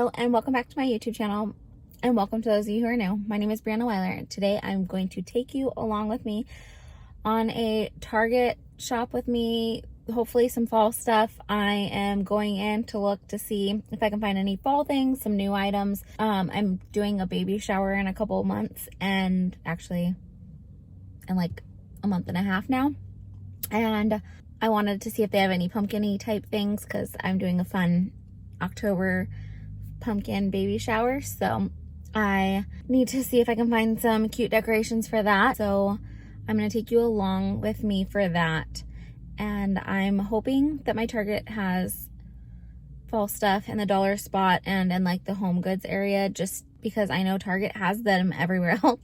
Hello and welcome back to my YouTube channel, and welcome to those of you who are new. My name is Brianna Weiler, and today I'm going to take you along with me on a Target shop with me, hopefully some fall stuff. I am going in to look to see if I can find any fall things, some new items. I'm doing a baby shower in a couple of months, and actually in like a month and a half now, and I wanted to see if they have any pumpkin-y type things because I'm doing a fun October pumpkin baby shower, so I need to see if I can find some cute decorations for that. So I'm going to take you along with me for that, and I'm hoping that my Target has fall stuff in the dollar spot and in like the home goods area, just because I know Target has them everywhere else,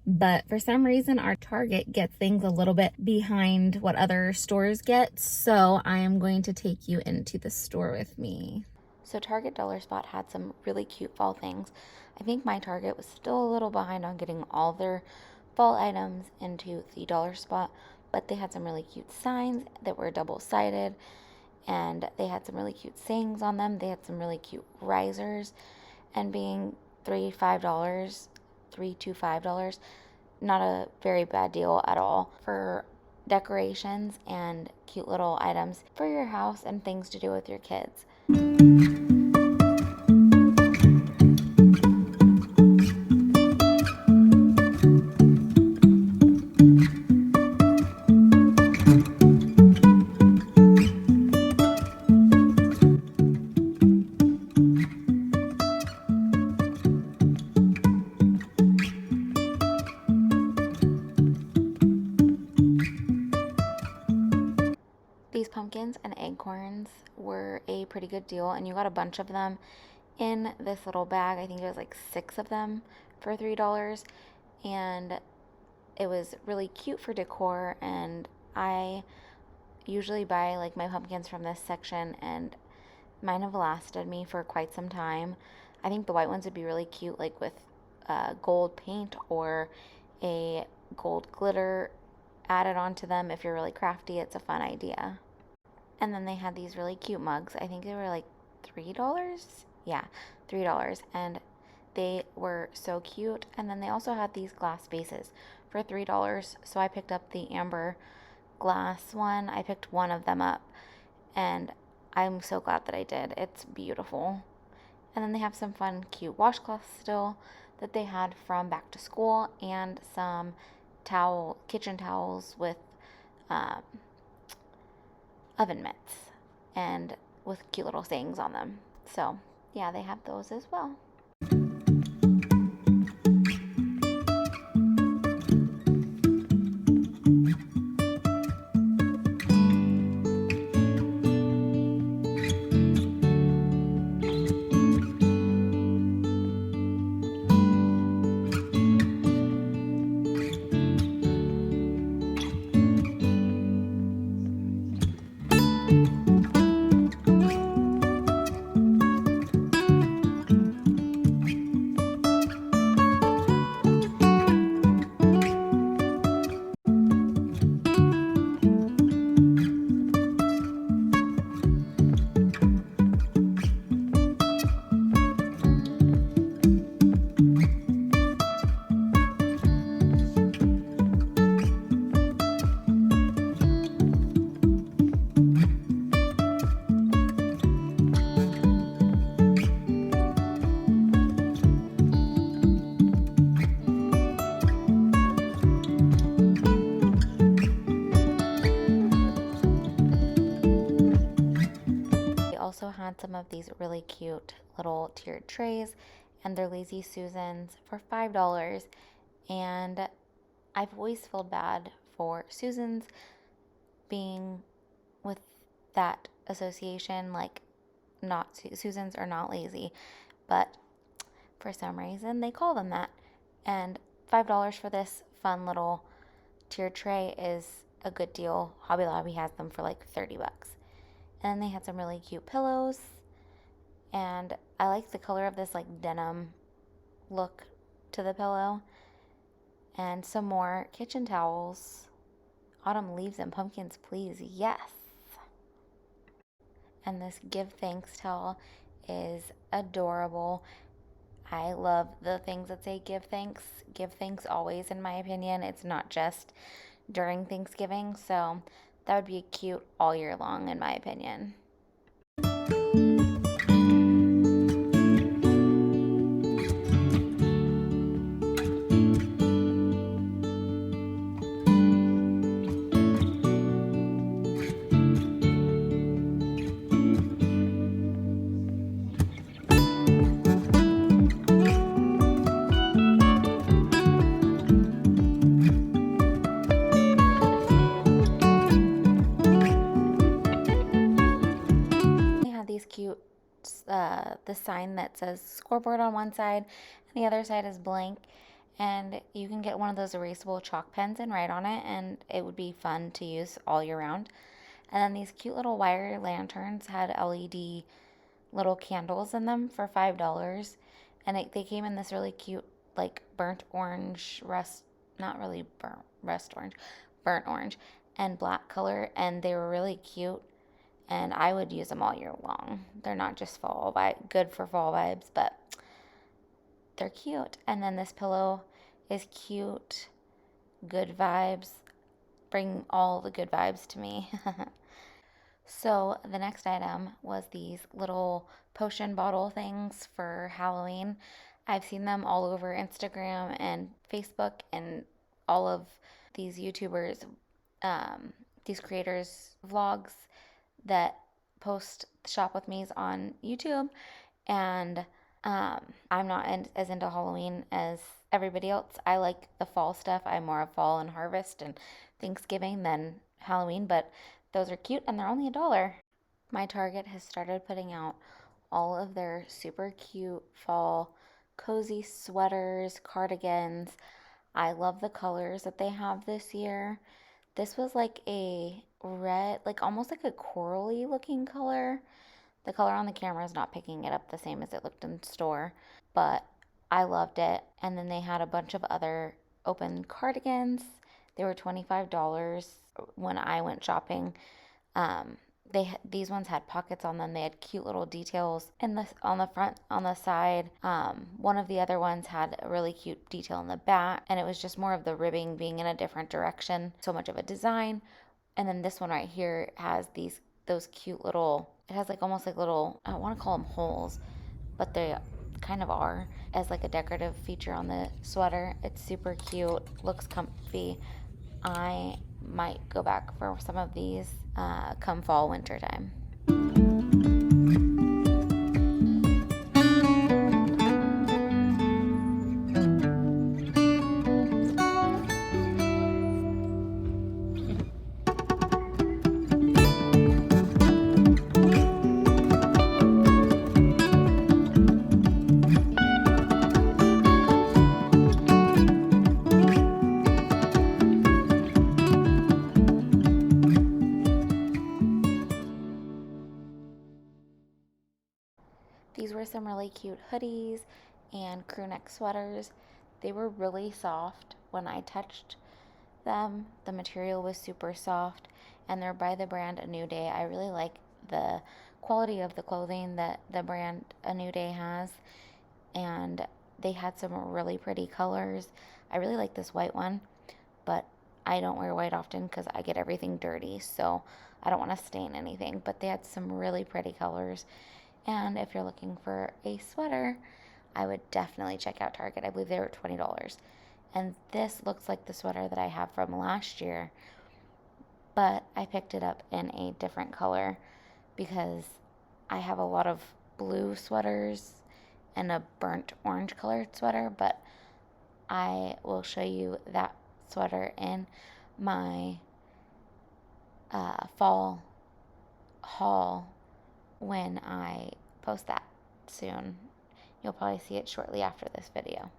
but for some reason our Target gets things a little bit behind what other stores get. So I am going to take you into the store with me. So Target Dollar Spot had some really cute fall things. I think my Target was still a little behind on getting all their fall items into the Dollar Spot, but they had some really cute signs that were double-sided, and they had some really cute sayings on them. They had some really cute risers, and being $3 to $5, not a very bad deal at all for decorations and cute little items for your house and things to do with your kids. These pumpkins and acorns were a pretty good deal, and you got a bunch of them in this little bag. I think it was like 6 of them for $3, and it was really cute for decor. And I usually buy like my pumpkins from this section, and mine have lasted me for quite some time. I think the white ones would be really cute, like with gold paint or a gold glitter added onto them. If you're really crafty, it's a fun idea. And then they had these really cute mugs. I think they were like $3. Yeah, $3. And they were so cute. And then they also had these glass vases for $3. So I picked up the amber glass one. I picked one of them up, and I'm so glad that I did. It's beautiful. And then they have some fun, cute washcloths still that they had from back to school, and some kitchen towels with oven mitts and with cute little sayings on them. So yeah, they have those as well. Also had some of these really cute little tiered trays and their Lazy Susans for $5. And I've always felt bad for Susans being with that association, like not Susans are not lazy, but for some reason they call them that. And $5 for this fun little tiered tray is a good deal. Hobby Lobby has them for like $30. And then they had some really cute pillows, and I like the color of this like denim look to the pillow. And some more kitchen towels. Autumn leaves and pumpkins, please. Yes. And this give thanks towel is adorable. I love the things that say give thanks. Give thanks always, in my opinion. It's not just during Thanksgiving. So that would be cute all year long, in my opinion. These cute the sign that says scoreboard on one side and the other side is blank, and you can get one of those erasable chalk pens and write on it, and it would be fun to use all year round. And then these cute little wire lanterns had LED little candles in them for $5, and they came in this really cute like burnt orange not really burnt orange and black color, and they were really cute, and I would use them all year long. They're not just good for fall vibes, but they're cute. And then this pillow is cute. Good vibes. Bring all the good vibes to me. So the next item was these little potion bottle things for Halloween. I've seen them all over Instagram and Facebook, and all of these YouTubers, these creators' vlogs that post shop with me's on YouTube, and I'm not as into Halloween as everybody else. I like the fall stuff. I'm more of fall and harvest and Thanksgiving than Halloween, but those are cute and they're only $1. My Target has started putting out all of their super cute fall cozy sweaters, cardigans. I love the colors that they have this year. This was like a red, like almost like a corally looking color. The color on the camera is not picking it up the same as it looked in store, but I loved it. And then they had a bunch of other open cardigans. They were $25 when I went shopping. These ones had pockets on them. They had cute little details on the front, on the side. One of the other ones had a really cute detail in the back, and it was just more of the ribbing being in a different direction. So much of a design. And then this one right here has those cute little. It has like almost like little. I don't want to call them holes, but they kind of are, as like a decorative feature on the sweater. It's super cute. Looks comfy. I might go back for some of these come fall winter time. These were some really cute hoodies and crewneck sweaters. They were really soft when I touched them. The material was super soft, and they're by the brand A New Day. I really like the quality of the clothing that the brand A New Day has, and they had some really pretty colors. I really like this white one, but I don't wear white often because I get everything dirty, so I don't want to stain anything. But they had some really pretty colors. And if you're looking for a sweater, I would definitely check out Target. I believe they were $20. And this looks like the sweater that I have from last year, but I picked it up in a different color because I have a lot of blue sweaters and a burnt orange colored sweater, but I will show you that sweater in my fall haul when I post that soon. You'll probably see it shortly after this video.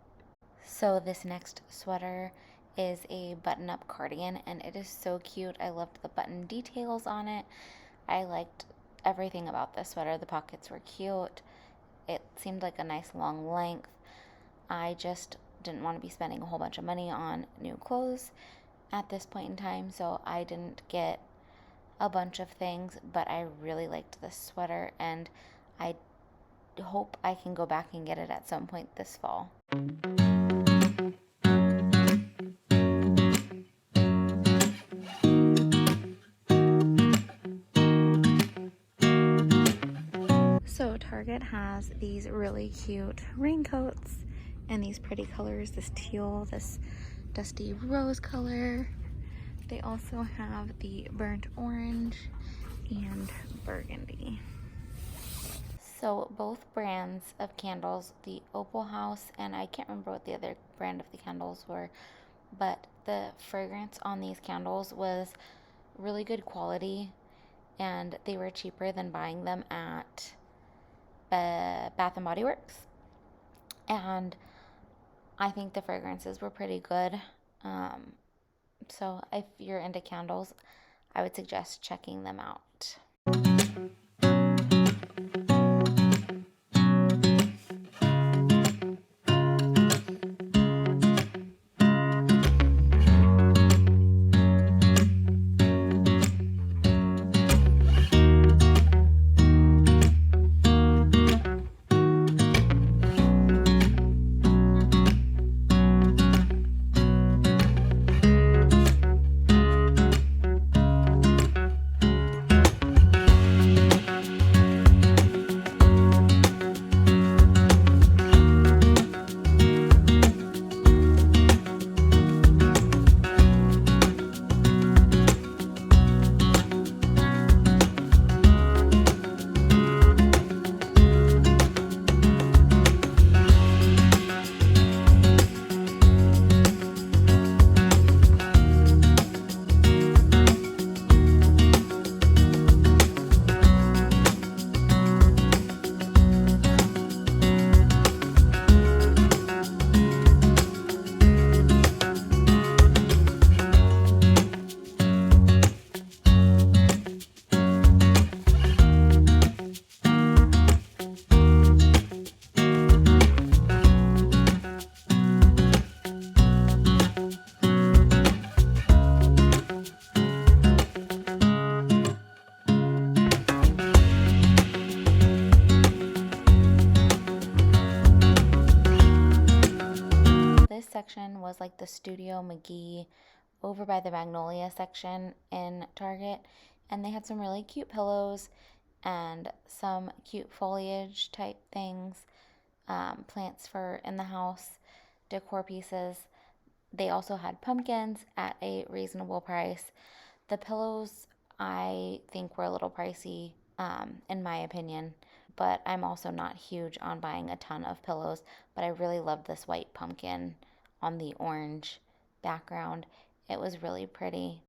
So this next sweater is a button-up cardigan, and it is so cute. I loved the button details on it. I liked everything about this sweater. The pockets were cute. It seemed like a nice long length. I just didn't want to be spending a whole bunch of money on new clothes at this point in time, so I didn't get a bunch of things, but I really liked this sweater, and I hope I can go back and get it at some point this fall. So Target has these really cute raincoats and these pretty colors, this teal, this dusty rose color. They also have the burnt orange and burgundy. So both brands of candles, the Opal House, and I can't remember what the other brand of the candles were, but the fragrance on these candles was really good quality, and they were cheaper than buying them at Bath and Body Works. And I think the fragrances were pretty good. So if you're into candles, I would suggest checking them out. Section was like the Studio McGee over by the Magnolia section in Target, and they had some really cute pillows and some cute foliage type things, plants for in the house, decor pieces. They also had pumpkins at a reasonable price. The pillows I think were a little pricey, in my opinion, but I'm also not huge on buying a ton of pillows, but I really loved this white pumpkin on the orange background. It was really pretty.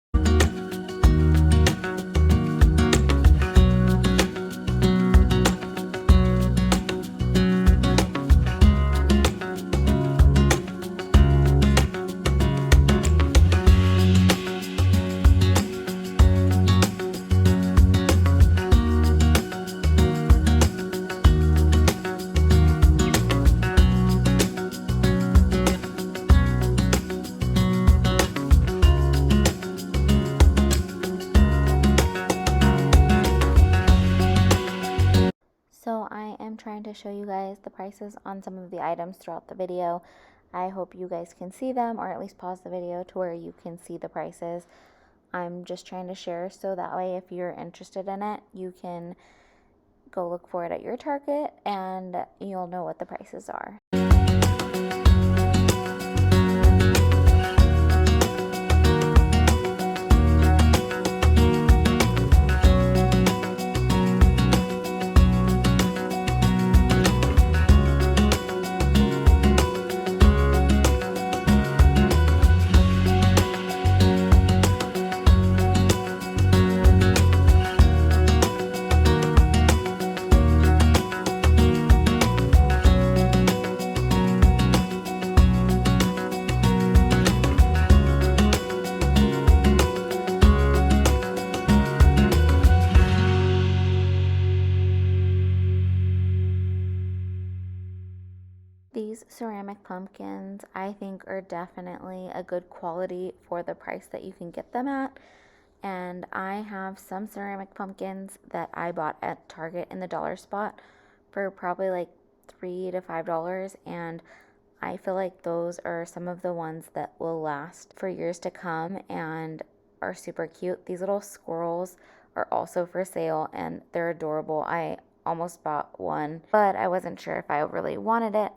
So I am trying to show you guys the prices on some of the items throughout the video. I hope you guys can see them, or at least pause the video to where you can see the prices. I'm just trying to share so that way if you're interested in it, you can go look for it at your Target and you'll know what the prices are. These ceramic pumpkins, I think, are definitely a good quality for the price that you can get them at. And I have some ceramic pumpkins that I bought at Target in the dollar spot for probably like $3 to $5, and I feel like those are some of the ones that will last for years to come and are super cute. These little squirrels are also for sale and they're adorable. I almost bought one, but I wasn't sure if I really wanted it.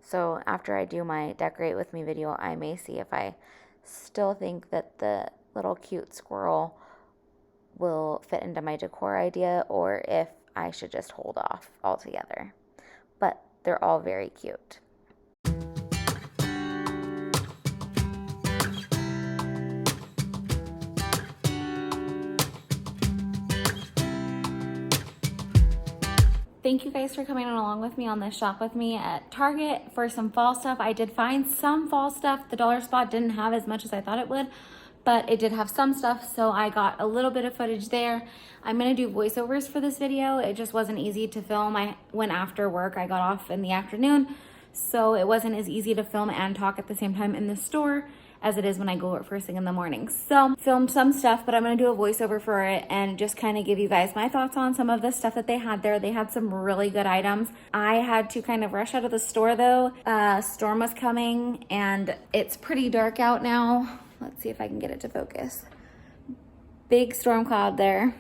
So after I do my decorate with me video, I may see if I still think that the little cute squirrel will fit into my decor idea or if I should just hold off altogether. But they're all very cute. Thank you guys for coming along with me on this shop with me at Target for some fall stuff. I did find some fall stuff. The dollar spot didn't have as much as I thought it would, but it did have some stuff, so I got a little bit of footage there. I'm gonna do voiceovers for this video. It just wasn't easy to film. I went after work. I got off in the afternoon, so it wasn't as easy to film and talk at the same time in the store as it is when I go work first thing in the morning. So filmed some stuff, but I'm gonna do a voiceover for it and just kind of give you guys my thoughts on some of the stuff that they had there. They had some really good items. I had to kind of rush out of the store though. Storm was coming and it's pretty dark out now. Let's see if I can get it to focus. Big storm cloud there.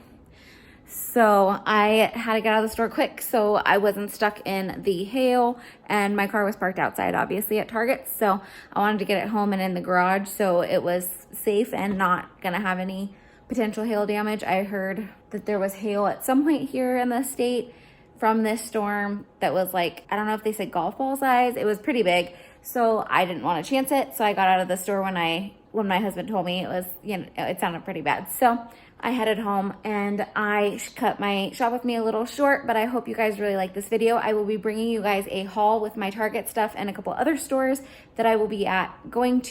So I had to get out of the store quick so I wasn't stuck in the hail, and my car was parked outside obviously at Target, so I wanted to get it home and in the garage so it was safe and not gonna have any potential hail damage. I heard that there was hail at some point here in the state from this storm that was like, I don't know if they said golf ball size. It was pretty big, so I didn't want to chance it, so I got out of the store when my husband told me it was, you know, it sounded pretty bad. So I headed home and I cut my shop with me a little short, but I hope you guys really like this video. I will be bringing you guys a haul with my Target stuff and a couple other stores that I will be going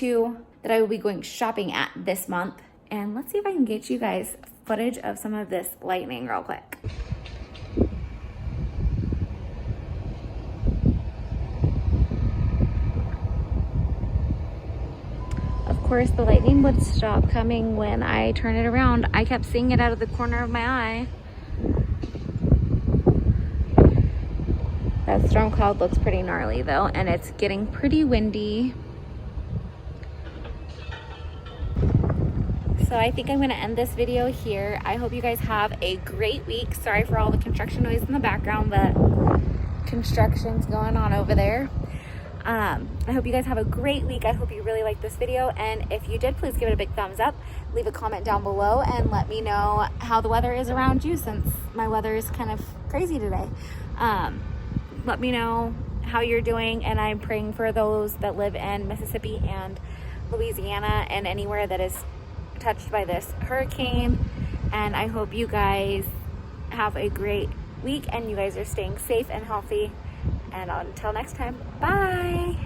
shopping at this month. And let's see if I can get you guys footage of some of this lightning real quick. Of course, the lightning would stop coming when I turn it around. I kept seeing it out of the corner of my eye. That storm cloud looks pretty gnarly though, and it's getting pretty windy. So I think I'm gonna end this video here. I hope you guys have a great week. Sorry for all the construction noise in the background, but construction's going on over there. I hope you guys have a great week. I hope you really liked this video, and if you did, please give it a big thumbs up. Leave a comment down below and let me know how the weather is around you, since my weather is kind of crazy today. Let me know how you're doing, and I'm praying for those that live in Mississippi and Louisiana and anywhere that is touched by this hurricane. And I hope you guys have a great week and you guys are staying safe and healthy. And until next time, bye.